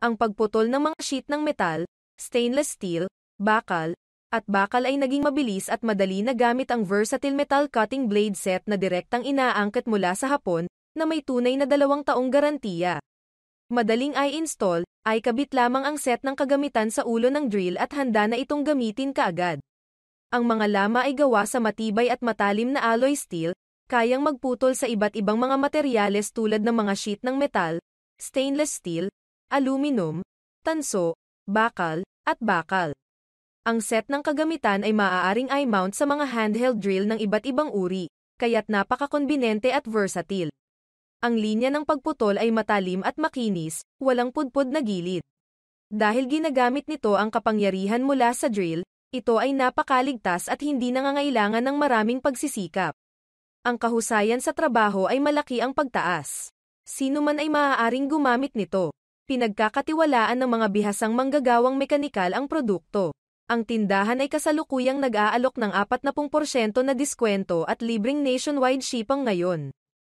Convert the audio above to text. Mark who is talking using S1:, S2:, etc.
S1: Ang pagputol ng mga sheet ng metal, stainless steel, bakal, at bakal ay naging mabilis at madali na gamit ang versatile metal cutting blade set na direktang inaangkat mula sa Hapon, na may tunay na 2 taong garantiya. Madaling i-install, ay kabit lamang ang set ng kagamitan sa ulo ng drill at handa na itong gamitin kaagad. Ang mga lama ay gawa sa matibay at matalim na alloy steel, kayang magputol sa iba't ibang mga materyales tulad ng mga sheet ng metal, stainless steel, aluminum, tanso, bakal, at bakal. Ang set ng kagamitan ay maaaring i-mount sa mga handheld drill ng iba't ibang uri, kaya't napakakonbinente at versatile. Ang linya ng pagputol ay matalim at makinis, walang pudpud na gilid. Dahil ginagamit nito ang kapangyarihan mula sa drill, ito ay napakaligtas at hindi nangangailangan ng maraming pagsisikap. Ang kahusayan sa trabaho ay malaki ang pagtaas. Sino man ay maaaring gumamit nito. Pinagkakatiwalaan ng mga bihasang manggagawang mekanikal ang produkto. Ang tindahan ay kasalukuyang nag-aalok ng 40% na diskwento at libreng nationwide shipping ngayon.